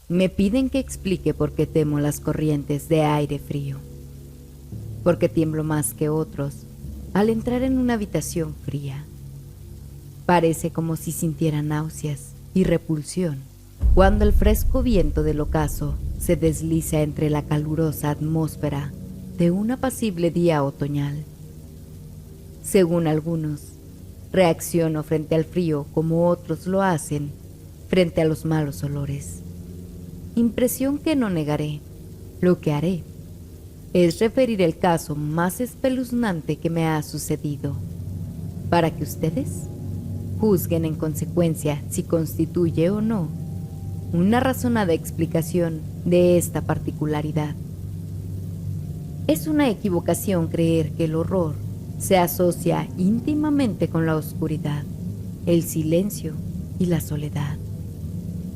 Me piden que explique por qué temo las corrientes de aire frío. Porque tiemblo más que otros al entrar en una habitación fría. Parece como si sintiera náuseas y repulsión cuando el fresco viento del ocaso se desliza entre la calurosa atmósfera de un apacible día otoñal. Según algunos, reacciono frente al frío como otros lo hacen frente a los malos olores. Impresión que no negaré. Lo que haré es referir el caso más espeluznante que me ha sucedido, para que ustedes juzguen en consecuencia si constituye o no una razonada explicación de esta particularidad. Es una equivocación creer que el horror se asocia íntimamente con la oscuridad, el silencio y la soledad.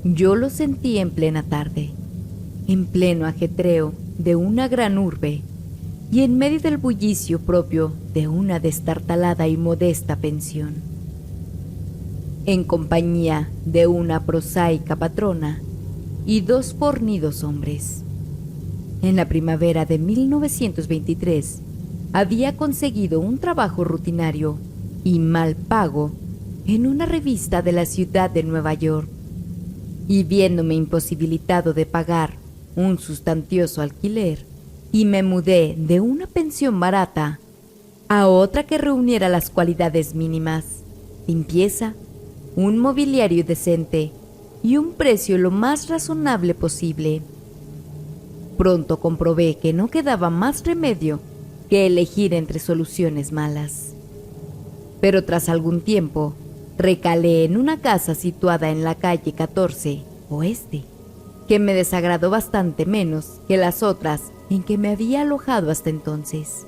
Yo lo sentí en plena tarde, en pleno ajetreo de una gran urbe y en medio del bullicio propio de una destartalada y modesta pensión, en compañía de una prosaica patrona y dos fornidos hombres. En la primavera de 1923 había conseguido un trabajo rutinario y mal pago en una revista de la ciudad de Nueva York, y viéndome imposibilitado de pagar un sustancioso alquiler, y me mudé de una pensión barata a otra que reuniera las cualidades mínimas: limpieza, un mobiliario decente y un precio lo más razonable posible. Pronto comprobé que no quedaba más remedio que elegir entre soluciones malas. Pero tras algún tiempo, recalé en una casa situada en la calle 14 Oeste, que me desagradó bastante menos que las otras en que me había alojado hasta entonces.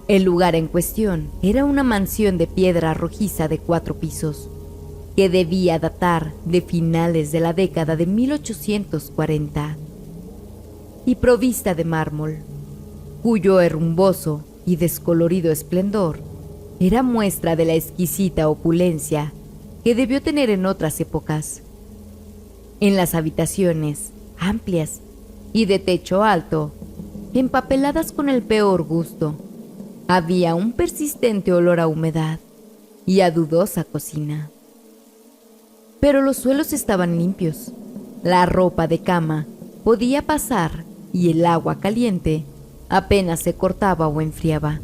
El lugar en cuestión era una mansión de piedra rojiza de 4 pisos, que debía datar de finales de la década de 1840, y provista de mármol, cuyo herrumboso y descolorido esplendor era muestra de la exquisita opulencia que debió tener en otras épocas. En las habitaciones, amplias y de techo alto, empapeladas con el peor gusto, había un persistente olor a humedad y a dudosa cocina. Pero los suelos estaban limpios, la ropa de cama podía pasar y el agua caliente apenas se cortaba o enfriaba,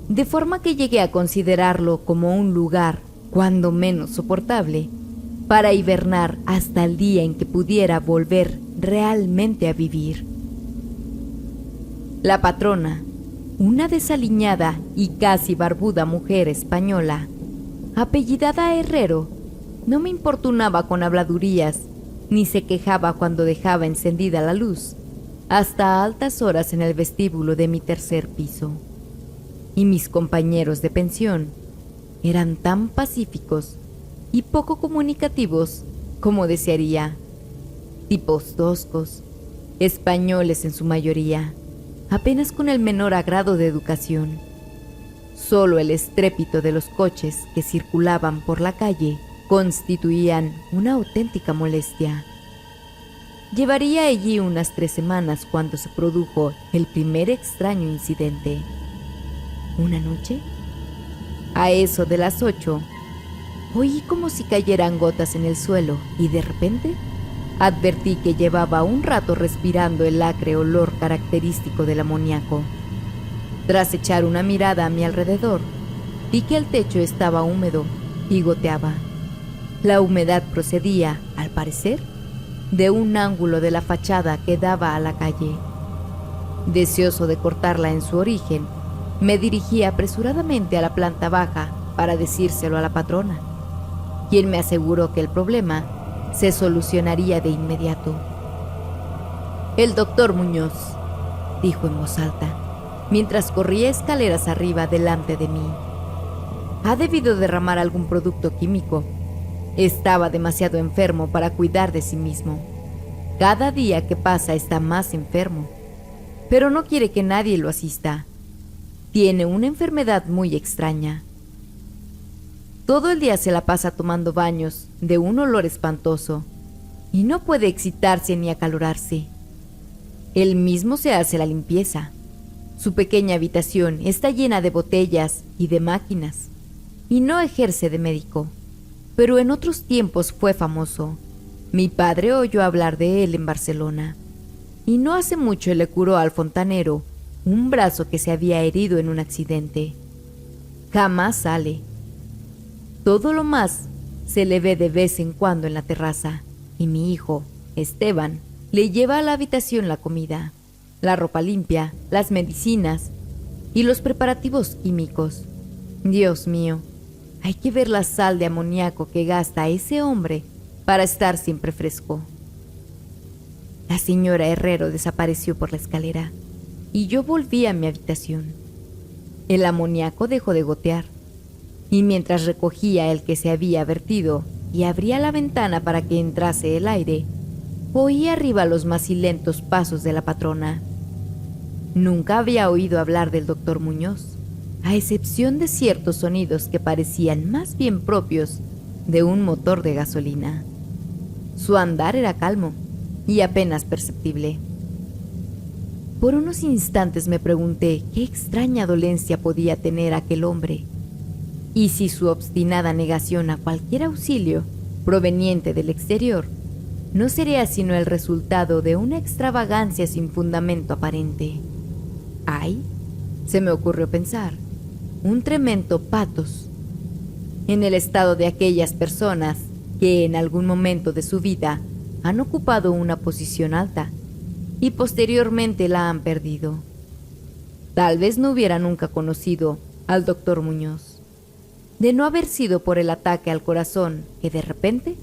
de forma que llegué a considerarlo como un lugar, cuando menos soportable, para hibernar hasta el día en que pudiera volver realmente a vivir. La patrona, una desaliñada y casi barbuda mujer española, apellidada Herrero, no me importunaba con habladurías, ni se quejaba cuando dejaba encendida la luz hasta altas horas en el vestíbulo de mi tercer piso. Y mis compañeros de pensión eran tan pacíficos y poco comunicativos como desearía, tipos toscos, españoles en su mayoría, apenas con el menor agrado de educación. Solo el estrépito de los coches que circulaban por la calle constituían una auténtica molestia. Llevaría allí unas 3 semanas cuando se produjo el primer extraño incidente. Una noche, a eso de las 8, oí como si cayeran gotas en el suelo y de repente advertí que llevaba un rato respirando el acre olor característico del amoníaco. Tras echar una mirada a mi alrededor, vi que el techo estaba húmedo y goteaba. La humedad procedía, al parecer, de un ángulo de la fachada que daba a la calle. Deseoso de cortarla en su origen, me dirigí apresuradamente a la planta baja para decírselo a la patrona, quien me aseguró que el problema se solucionaría de inmediato. «El doctor Muñoz», dijo en voz alta, mientras corría escaleras arriba delante de mí. «Ha debido derramar algún producto químico. Estaba demasiado enfermo para cuidar de sí mismo. Cada día que pasa está más enfermo, pero no quiere que nadie lo asista. Tiene una enfermedad muy extraña. Todo el día se la pasa tomando baños de un olor espantoso y no puede excitarse ni acalorarse. Él mismo se hace la limpieza. Su pequeña habitación está llena de botellas y de máquinas, y no ejerce de médico, pero en otros tiempos fue famoso. Mi padre oyó hablar de él en Barcelona, y no hace mucho le curó al fontanero un brazo que se había herido en un accidente. Jamás sale. Todo lo más se le ve de vez en cuando en la terraza, y mi hijo, Esteban, le lleva a la habitación la comida, la ropa limpia, las medicinas y los preparativos químicos. Dios mío, hay que ver la sal de amoníaco que gasta ese hombre para estar siempre fresco. La señora Herrero desapareció por la escalera y yo volví a mi habitación. El amoníaco dejó de gotear, y mientras recogía el que se había vertido y abría la ventana para que entrase el aire, oí arriba los macilentos pasos de la patrona. Nunca había oído hablar del doctor Muñoz, a excepción de ciertos sonidos que parecían más bien propios de un motor de gasolina. Su andar era calmo y apenas perceptible. Por unos instantes me pregunté qué extraña dolencia podía tener aquel hombre, y si su obstinada negación a cualquier auxilio proveniente del exterior no sería sino el resultado de una extravagancia sin fundamento aparente. ¡Ay!, se me ocurrió pensar, un tremendo patos, en el estado de aquellas personas que en algún momento de su vida han ocupado una posición alta y posteriormente la han perdido. Tal vez no hubiera nunca conocido al doctor Muñoz, de no haber sido por el ataque al corazón que de repente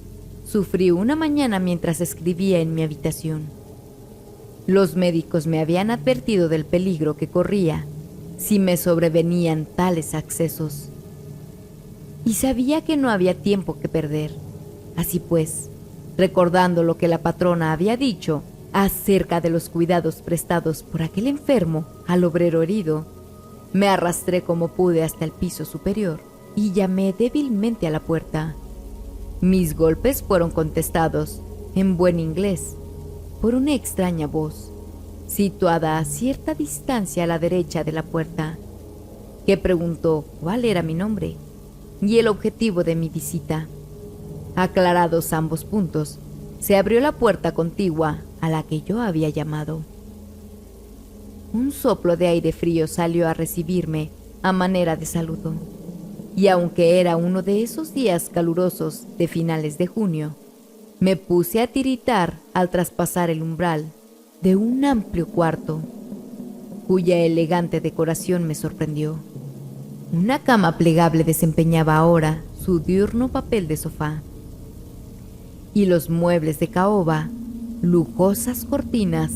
sufrí una mañana mientras escribía en mi habitación. Los médicos me habían advertido del peligro que corría si me sobrevenían tales accesos, y sabía que no había tiempo que perder. Así pues, recordando lo que la patrona había dicho acerca de los cuidados prestados por aquel enfermo al obrero herido, me arrastré como pude hasta el piso superior y llamé débilmente a la puerta. Mis golpes fueron contestados, en buen inglés, por una extraña voz, situada a cierta distancia a la derecha de la puerta, que preguntó cuál era mi nombre y el objetivo de mi visita. Aclarados ambos puntos, se abrió la puerta contigua a la que yo había llamado. Un soplo de aire frío salió a recibirme a manera de saludo, y aunque era uno de esos días calurosos de finales de junio, me puse a tiritar al traspasar el umbral de un amplio cuarto, cuya elegante decoración me sorprendió. Una cama plegable desempeñaba ahora su diurno papel de sofá, y los muebles de caoba, lujosas cortinas,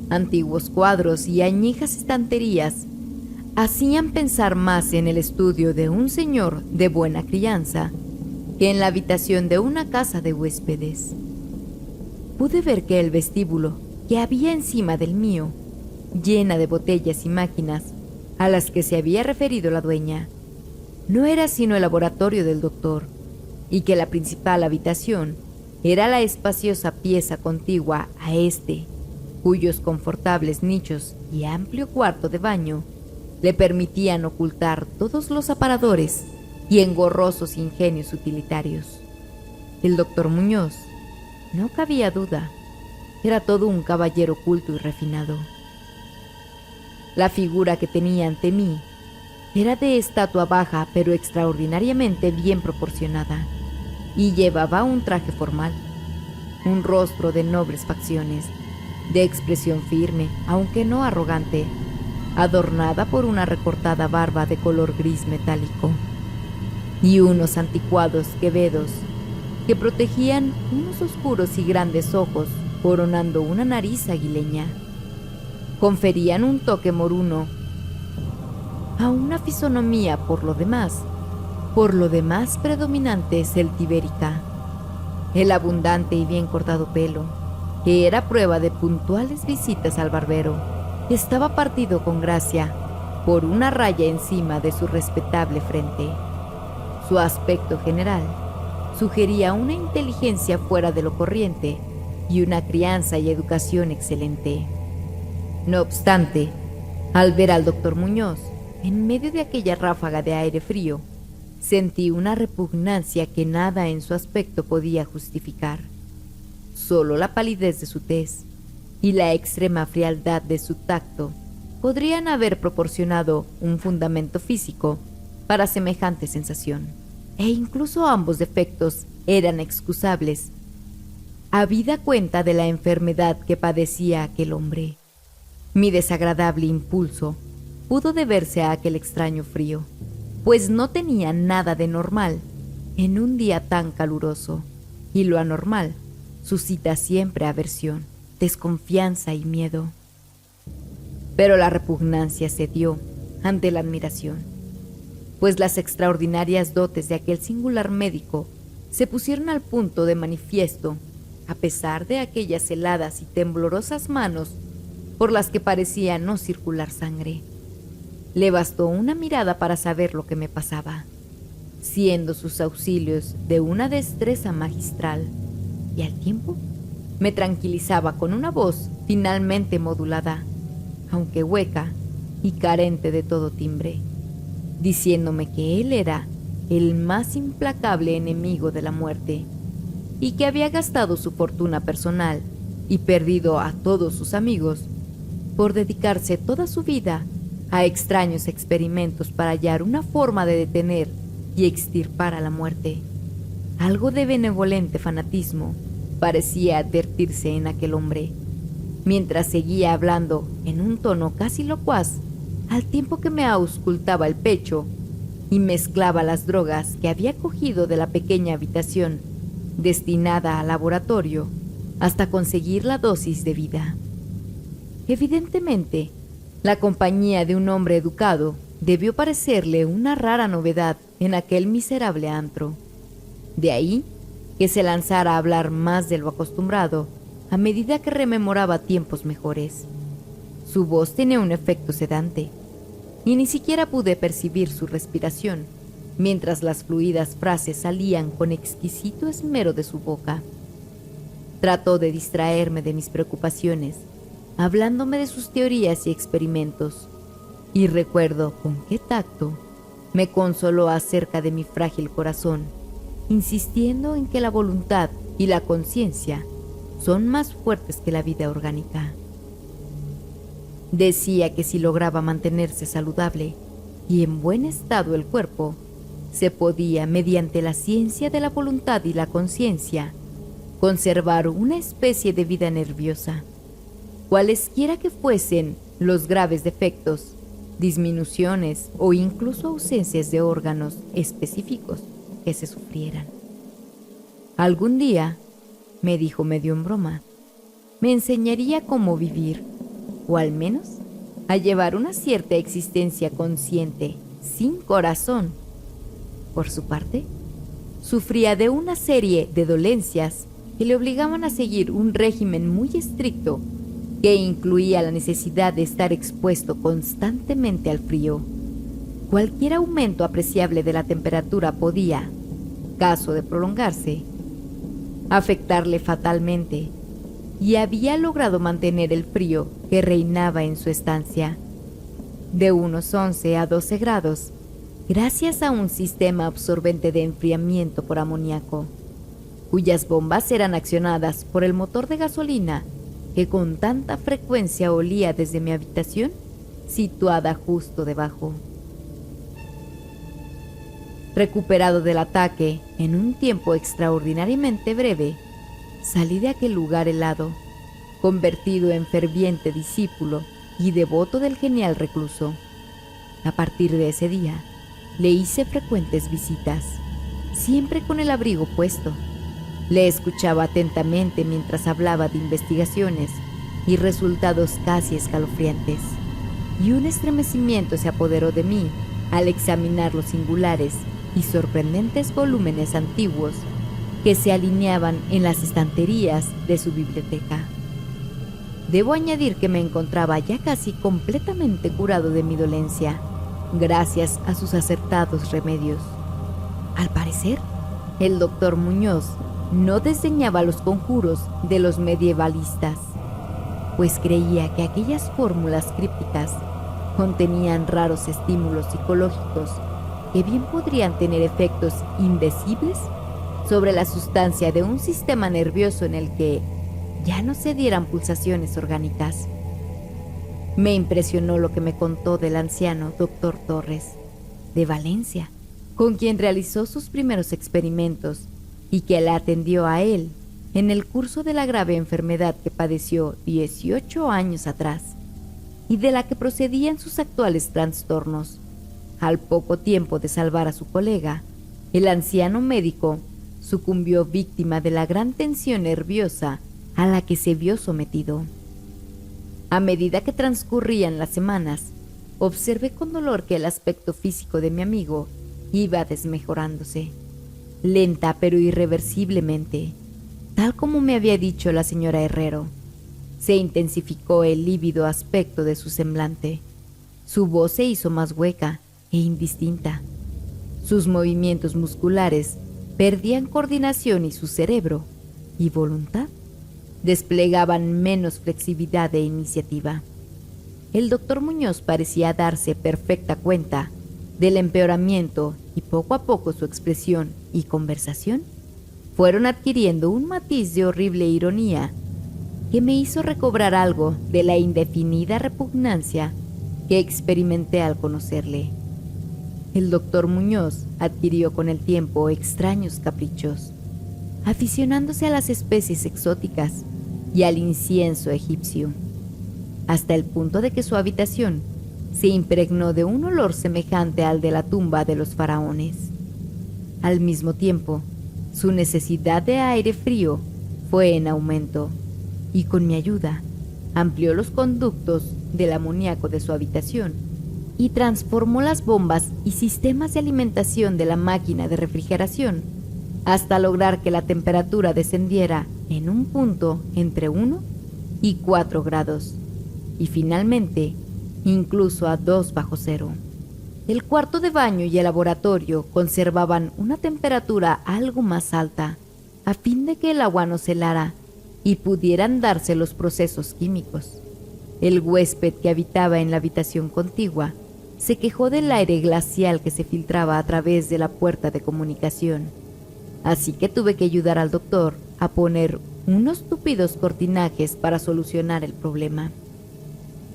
antiguos cuadros y añejas estanterías hacían pensar más en el estudio de un señor de buena crianza que en la habitación de una casa de huéspedes. Pude ver que el vestíbulo que había encima del mío, llena de botellas y máquinas a las que se había referido la dueña, no era sino el laboratorio del doctor, y que la principal habitación era la espaciosa pieza contigua a este, cuyos confortables nichos y amplio cuarto de baño le permitían ocultar todos los aparadores y engorrosos ingenios utilitarios. El doctor Muñoz, no cabía duda, era todo un caballero culto y refinado. La figura que tenía ante mí era de estatua baja pero extraordinariamente bien proporcionada, y llevaba un traje formal, un rostro de nobles facciones, de expresión firme, aunque no arrogante, adornada por una recortada barba de color gris metálico, y unos anticuados quevedos que protegían unos oscuros y grandes ojos coronando una nariz aguileña. Conferían un toque moruno a una fisonomía por lo demás predominante celtibérica. El abundante y bien cortado pelo, que era prueba de puntuales visitas al barbero, estaba partido con gracia por una raya encima de su respetable frente. Su aspecto general sugería una inteligencia fuera de lo corriente y una crianza y educación excelente. No obstante, al ver al doctor Muñoz, en medio de aquella ráfaga de aire frío, sentí una repugnancia que nada en su aspecto podía justificar. Solo la palidez de su tez y la extrema frialdad de su tacto podrían haber proporcionado un fundamento físico para semejante sensación, e incluso ambos defectos eran excusables, habida cuenta de la enfermedad que padecía aquel hombre. Mi desagradable impulso pudo deberse a aquel extraño frío, pues no tenía nada de normal en un día tan caluroso, y lo anormal suscita siempre aversión, desconfianza y miedo. Pero la repugnancia cedió ante la admiración, pues las extraordinarias dotes de aquel singular médico se pusieron al punto de manifiesto, a pesar de aquellas heladas y temblorosas manos por las que parecía no circular sangre. Le bastó una mirada para saber lo que me pasaba, siendo sus auxilios de una destreza magistral, y al tiempo me tranquilizaba con una voz finalmente modulada, aunque hueca y carente de todo timbre, diciéndome que él era el más implacable enemigo de la muerte, y que había gastado su fortuna personal y perdido a todos sus amigos por dedicarse toda su vida a extraños experimentos para hallar una forma de detener y extirpar a la muerte. Algo de benevolente fanatismo parecía advertirse en aquel hombre, mientras seguía hablando en un tono casi locuaz, al tiempo que me auscultaba el pecho y mezclaba las drogas que había cogido de la pequeña habitación destinada al laboratorio hasta conseguir la dosis de vida. Evidentemente, la compañía de un hombre educado debió parecerle una rara novedad en aquel miserable antro. De ahí que se lanzara a hablar más de lo acostumbrado a medida que rememoraba tiempos mejores. Su voz tenía un efecto sedante, y ni siquiera pude percibir su respiración, mientras las fluidas frases salían con exquisito esmero de su boca. Trató de distraerme de mis preocupaciones, hablándome de sus teorías y experimentos, y recuerdo con qué tacto me consoló acerca de mi frágil corazón, insistiendo en que la voluntad y la conciencia son más fuertes que la vida orgánica. Decía que si lograba mantenerse saludable y en buen estado el cuerpo, se podía, mediante la ciencia de la voluntad y la conciencia, conservar una especie de vida nerviosa, cualesquiera que fuesen los graves defectos, disminuciones o incluso ausencias de órganos específicos que se sufrieran. Algún día, me dijo medio en broma, me enseñaría cómo vivir, o al menos a llevar una cierta existencia consciente, sin corazón. Por su parte, sufría de una serie de dolencias que le obligaban a seguir un régimen muy estricto que incluía la necesidad de estar expuesto constantemente al frío. Cualquier aumento apreciable de la temperatura podía, caso de prolongarse, afectarle fatalmente, y había logrado mantener el frío que reinaba en su estancia, de unos 11 a 12 grados, gracias a un sistema absorbente de enfriamiento por amoníaco, cuyas bombas eran accionadas por el motor de gasolina que con tanta frecuencia olía desde mi habitación, situada justo debajo. Recuperado del ataque en un tiempo extraordinariamente breve, salí de aquel lugar helado, convertido en ferviente discípulo y devoto del genial recluso. A partir de ese día, le hice frecuentes visitas, siempre con el abrigo puesto. Le escuchaba atentamente mientras hablaba de investigaciones y resultados casi escalofriantes, y un estremecimiento se apoderó de mí al examinar los singulares y sorprendentes volúmenes antiguos que se alineaban en las estanterías de su biblioteca. Debo añadir que me encontraba ya casi completamente curado de mi dolencia, gracias a sus acertados remedios. Al parecer, el doctor Muñoz no desdeñaba los conjuros de los medievalistas, pues creía que aquellas fórmulas crípticas contenían raros estímulos psicológicos que bien podrían tener efectos indecibles sobre la sustancia de un sistema nervioso en el que ya no se dieran pulsaciones orgánicas. Me impresionó lo que me contó del anciano doctor Torres, de Valencia, con quien realizó sus primeros experimentos y que le atendió a él en el curso de la grave enfermedad que padeció 18 años atrás y de la que procedían sus actuales trastornos. Al poco tiempo de salvar a su colega, el anciano médico sucumbió víctima de la gran tensión nerviosa a la que se vio sometido. A medida que transcurrían las semanas, observé con dolor que el aspecto físico de mi amigo iba desmejorándose, lenta pero irreversiblemente, tal como me había dicho la señora Herrero. Se intensificó el lívido aspecto de su semblante. Su voz se hizo más hueca e indistinta. Sus movimientos musculares perdían coordinación y su cerebro y voluntad desplegaban menos flexibilidad e iniciativa. El doctor Muñoz parecía darse perfecta cuenta del empeoramiento y poco a poco su expresión y conversación fueron adquiriendo un matiz de horrible ironía que me hizo recobrar algo de la indefinida repugnancia que experimenté al conocerle. El doctor Muñoz adquirió con el tiempo extraños caprichos, aficionándose a las especies exóticas y al incienso egipcio, hasta el punto de que su habitación se impregnó de un olor semejante al de la tumba de los faraones. Al mismo tiempo, su necesidad de aire frío fue en aumento, y con mi ayuda amplió los conductos del amoníaco de su habitación y transformó las bombas y sistemas de alimentación de la máquina de refrigeración hasta lograr que la temperatura descendiera en un punto entre 1 y 4 grados, y finalmente incluso a 2 bajo cero. El cuarto de baño y el laboratorio conservaban una temperatura algo más alta, a fin de que el agua no se helara y pudieran darse los procesos químicos. El huésped que habitaba en la habitación contigua se quejó del aire glacial que se filtraba a través de la puerta de comunicación, así que tuve que ayudar al doctor a poner unos tupidos cortinajes para solucionar el problema.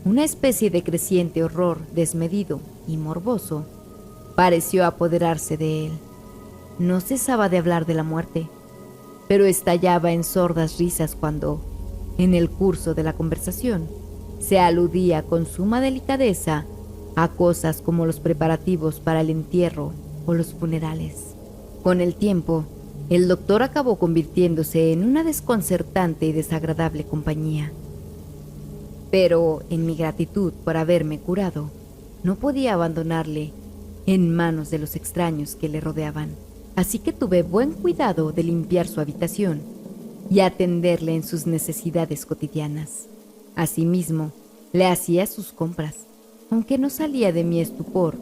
Una especie de creciente horror desmedido y morboso pareció apoderarse de él. No cesaba de hablar de la muerte, pero estallaba en sordas risas cuando, en el curso de la conversación, se aludía con suma delicadeza a cosas como los preparativos para el entierro o los funerales. Con el tiempo, el doctor acabó convirtiéndose en una desconcertante y desagradable compañía. Pero, en mi gratitud por haberme curado, no podía abandonarle en manos de los extraños que le rodeaban. Así que tuve buen cuidado de limpiar su habitación y atenderle en sus necesidades cotidianas. Asimismo, le hacía sus compras, aunque no salía de mi estupor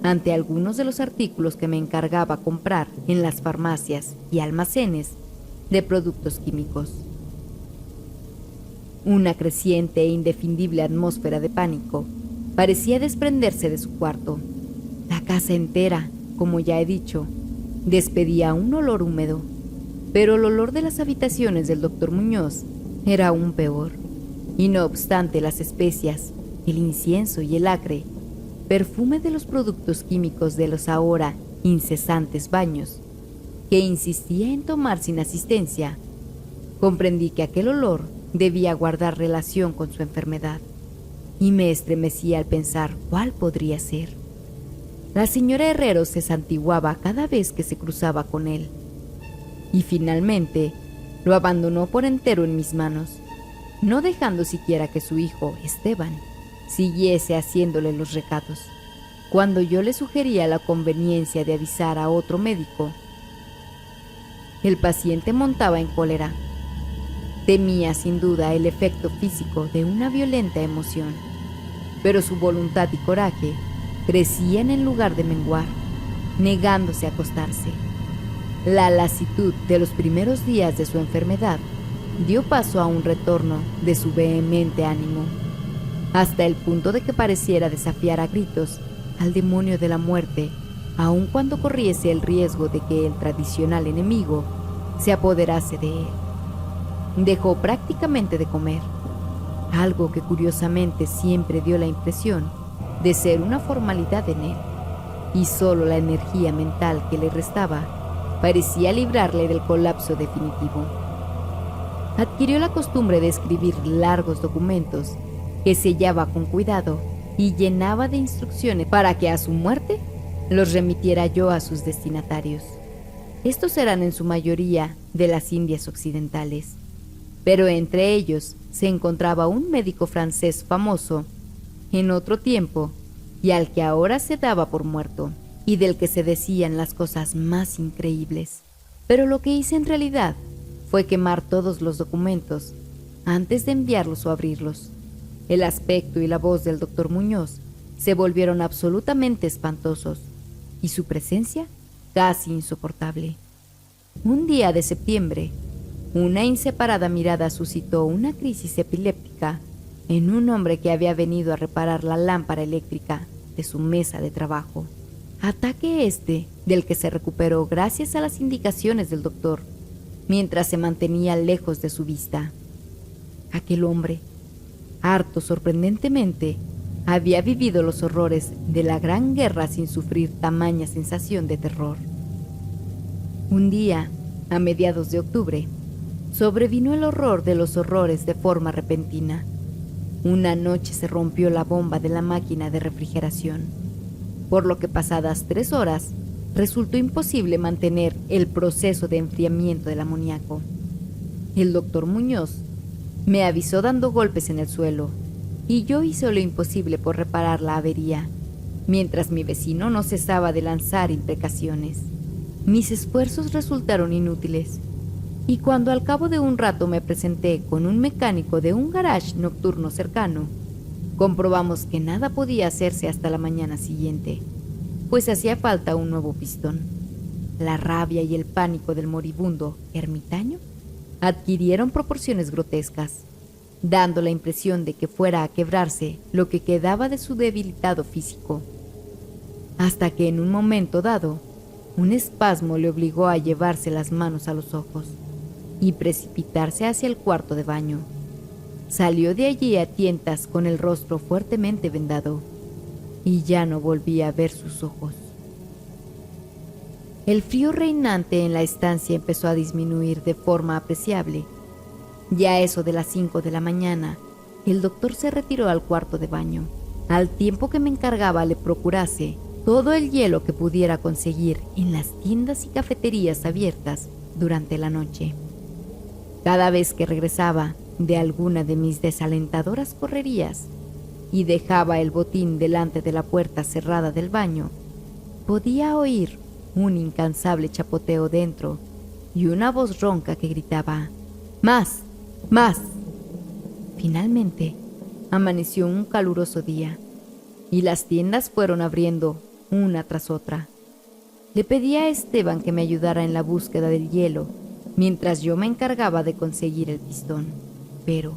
ante algunos de los artículos que me encargaba comprar en las farmacias y almacenes de productos químicos. Una creciente e indefinible atmósfera de pánico parecía desprenderse de su cuarto. La casa entera, como ya he dicho, despedía un olor húmedo, pero el olor de las habitaciones del doctor Muñoz era aún peor, y no obstante las especias, el incienso y el acre, perfume de los productos químicos de los ahora incesantes baños, que insistía en tomar sin asistencia, comprendí que aquel olor debía guardar relación con su enfermedad, y me estremecí al pensar cuál podría ser. La señora Herrero se santiguaba cada vez que se cruzaba con él, y finalmente lo abandonó por entero en mis manos, no dejando siquiera que su hijo, Esteban, siguiese haciéndole los recados. Cuando yo le sugería la conveniencia de avisar a otro médico, el paciente montaba en cólera. Temía sin duda el efecto físico de una violenta emoción, pero su voluntad y coraje crecían en lugar de menguar, negándose a acostarse. La lasitud de los primeros días de su enfermedad dio paso a un retorno de su vehemente ánimo, hasta el punto de que pareciera desafiar a gritos al demonio de la muerte, aun cuando corriese el riesgo de que el tradicional enemigo se apoderase de él. Dejó prácticamente de comer, algo que curiosamente siempre dio la impresión de ser una formalidad en él, y solo la energía mental que le restaba parecía librarle del colapso definitivo. Adquirió la costumbre de escribir largos documentos que sellaba con cuidado y llenaba de instrucciones para que a su muerte los remitiera yo a sus destinatarios. Estos eran en su mayoría de las Indias Occidentales, pero entre ellos se encontraba un médico francés famoso en otro tiempo y al que ahora se daba por muerto, y del que se decían las cosas más increíbles. Pero lo que hice en realidad fue quemar todos los documentos antes de enviarlos o abrirlos. El aspecto y la voz del doctor Muñoz se volvieron absolutamente espantosos y su presencia casi insoportable. Un día de septiembre, una inseparada mirada suscitó una crisis epiléptica en un hombre que había venido a reparar la lámpara eléctrica de su mesa de trabajo. Ataque del que se recuperó gracias a las indicaciones del doctor, mientras se mantenía lejos de su vista. Aquel hombre, harto sorprendentemente, había vivido los horrores de la Gran Guerra sin sufrir tamaña sensación de terror. Un día, a mediados de octubre, sobrevino el horror de los horrores de forma repentina. Una noche se rompió la bomba de la máquina de refrigeración, por lo que pasadas 3 horas resultó imposible mantener el proceso de enfriamiento del amoníaco. El doctor Muñoz me avisó dando golpes en el suelo, y yo hice lo imposible por reparar la avería, mientras mi vecino no cesaba de lanzar imprecaciones. Mis esfuerzos resultaron inútiles, y cuando al cabo de un rato me presenté con un mecánico de un garage nocturno cercano, comprobamos que nada podía hacerse hasta la mañana siguiente, pues hacía falta un nuevo pistón. La rabia y el pánico del moribundo ermitaño adquirieron proporciones grotescas, dando la impresión de que fuera a quebrarse lo que quedaba de su debilitado físico, hasta que en un momento dado, un espasmo le obligó a llevarse las manos a los ojos y precipitarse hacia el cuarto de baño. Salió de allí a tientas con el rostro fuertemente vendado, y ya no volví a ver sus ojos. El frío reinante en la estancia empezó a disminuir de forma apreciable. Ya a eso de las 5 de la mañana, el doctor se retiró al cuarto de baño, al tiempo que me encargaba le procurase todo el hielo que pudiera conseguir en las tiendas y cafeterías abiertas durante la noche. Cada vez que regresaba de alguna de mis desalentadoras correrías y dejaba el botín delante de la puerta cerrada del baño, podía oír un incansable chapoteo dentro y una voz ronca que gritaba: ¡Más! ¡Más! Finalmente, amaneció un caluroso día y las tiendas fueron abriendo una tras otra. Le pedí a Esteban que me ayudara en la búsqueda del hielo mientras yo me encargaba de conseguir el pistón, pero,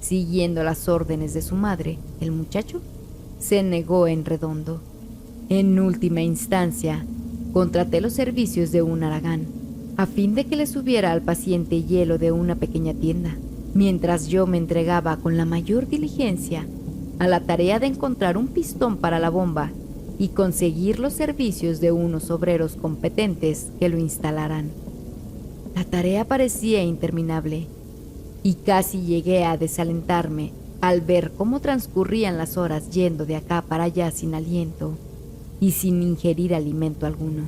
siguiendo las órdenes de su madre, el muchacho se negó en redondo. En última instancia, contraté los servicios de un haragán, a fin de que le subiera al paciente hielo de una pequeña tienda, mientras yo me entregaba con la mayor diligencia a la tarea de encontrar un pistón para la bomba y conseguir los servicios de unos obreros competentes que lo instalaran. La tarea parecía interminable, y casi llegué a desalentarme al ver cómo transcurrían las horas yendo de acá para allá sin aliento y sin ingerir alimento alguno.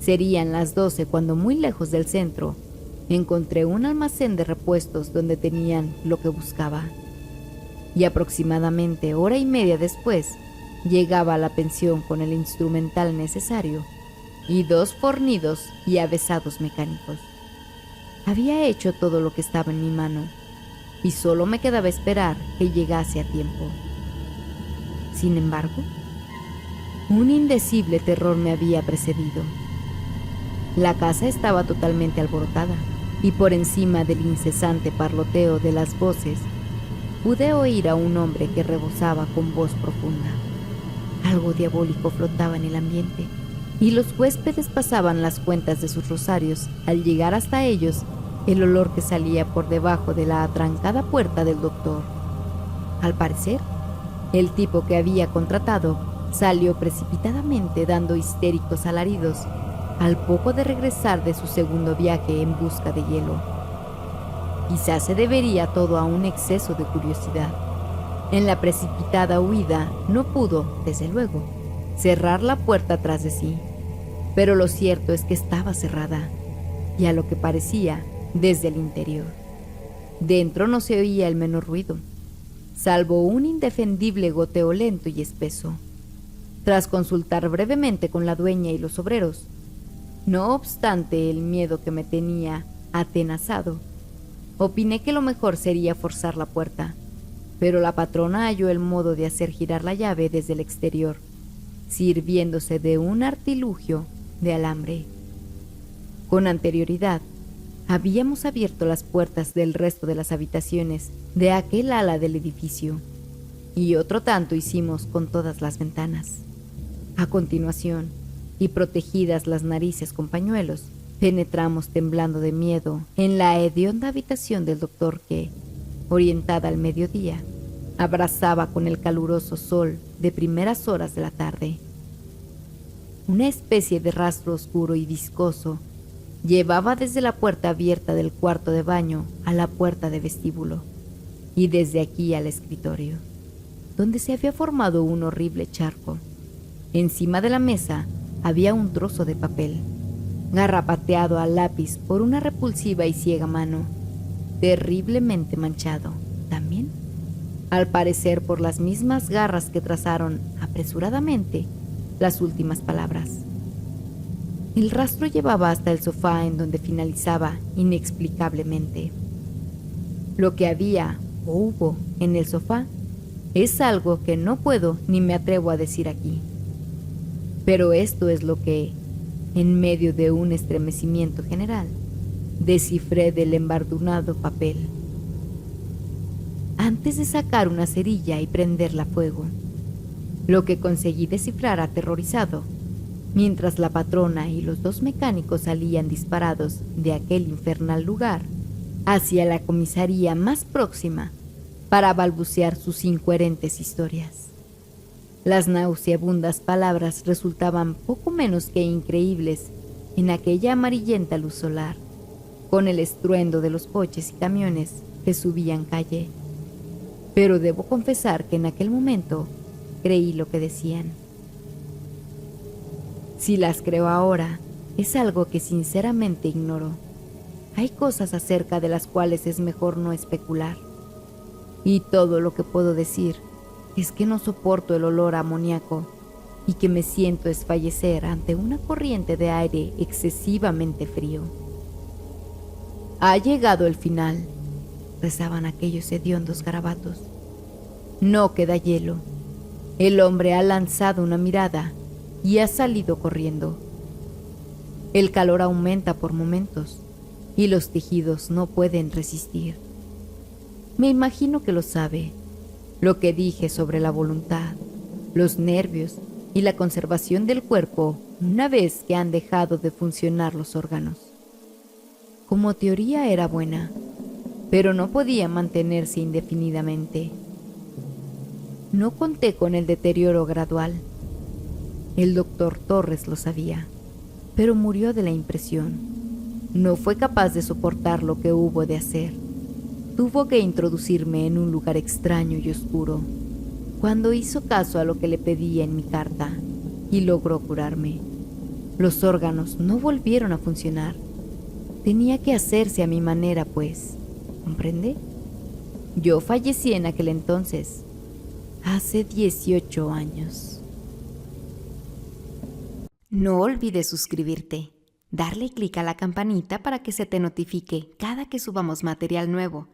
Serían las 12 cuando, muy lejos del centro, encontré un almacén de repuestos donde tenían lo que buscaba, y aproximadamente hora y media después llegaba a la pensión con el instrumental necesario y 2 fornidos y avesados mecánicos. Había hecho todo lo que estaba en mi mano y solo me quedaba esperar que llegase a tiempo. Sin embargo, un indecible terror me había precedido. La casa estaba totalmente alborotada, y por encima del incesante parloteo de las voces, pude oír a un hombre que rebosaba con voz profunda. Algo diabólico flotaba en el ambiente, y los huéspedes pasaban las cuentas de sus rosarios. Al llegar hasta ellos, el olor que salía por debajo de la atrancada puerta del doctor. Al parecer, el tipo que había contratado salió precipitadamente dando histéricos alaridos al poco de regresar de su segundo viaje en busca de hielo. Quizás se debería todo a un exceso de curiosidad. En la precipitada huida no pudo, desde luego, cerrar la puerta tras de sí, pero lo cierto es que estaba cerrada, y a lo que parecía, desde el interior. Dentro no se oía el menor ruido, salvo un indefendible goteo lento y espeso. Tras consultar brevemente con la dueña y los obreros, no obstante el miedo que me tenía atenazado, opiné que lo mejor sería forzar la puerta, pero la patrona halló el modo de hacer girar la llave desde el exterior, sirviéndose de un artilugio de alambre. Con anterioridad, habíamos abierto las puertas del resto de las habitaciones de aquel ala del edificio, y otro tanto hicimos con todas las ventanas. A continuación, y protegidas las narices con pañuelos, penetramos temblando de miedo en la hedionda habitación del doctor que, orientada al mediodía, abrazaba con el caluroso sol de primeras horas de la tarde. Una especie de rastro oscuro y viscoso llevaba desde la puerta abierta del cuarto de baño a la puerta de vestíbulo, y desde aquí al escritorio, donde se había formado un horrible charco. Encima de la mesa había un trozo de papel, garrapateado al lápiz por una repulsiva y ciega mano, terriblemente manchado también, al parecer por las mismas garras que trazaron apresuradamente las últimas palabras. El rastro llevaba hasta el sofá en donde finalizaba inexplicablemente. Lo que había o hubo en el sofá es algo que no puedo ni me atrevo a decir aquí. Pero esto es lo que, en medio de un estremecimiento general, descifré del embardunado papel. Antes de sacar una cerilla y prenderla a fuego, lo que conseguí descifrar aterrorizado, mientras la patrona y los dos mecánicos salían disparados de aquel infernal lugar hacia la comisaría más próxima para balbucear sus incoherentes historias. Las nauseabundas palabras resultaban poco menos que increíbles en aquella amarillenta luz solar, con el estruendo de los coches y camiones que subían calle. Pero debo confesar que en aquel momento creí lo que decían. Si las creo ahora, es algo que sinceramente ignoro. Hay cosas acerca de las cuales es mejor no especular. Y todo lo que puedo decir es que no soporto el olor a amoníaco y que me siento desfallecer ante una corriente de aire excesivamente frío. Ha llegado el final, rezaban aquellos hediondos garabatos. No queda hielo. El hombre ha lanzado una mirada y ha salido corriendo. El calor aumenta por momentos y los tejidos no pueden resistir. Me imagino que lo sabe. Lo que dije sobre la voluntad, los nervios y la conservación del cuerpo una vez que han dejado de funcionar los órganos. Como teoría era buena, pero no podía mantenerse indefinidamente. No conté con el deterioro gradual. El doctor Torres lo sabía, pero murió de la impresión. No fue capaz de soportar lo que hubo de hacer. Tuvo que introducirme en un lugar extraño y oscuro, cuando hizo caso a lo que le pedía en mi carta, y logró curarme. Los órganos no volvieron a funcionar. Tenía que hacerse a mi manera, pues, ¿comprende? Yo fallecí en aquel entonces, hace 18 años. No olvides suscribirte, darle clic a la campanita para que se te notifique cada que subamos material nuevo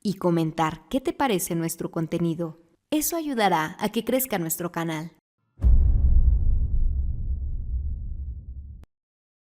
y comentar qué te parece nuestro contenido. Eso ayudará a que crezca nuestro canal.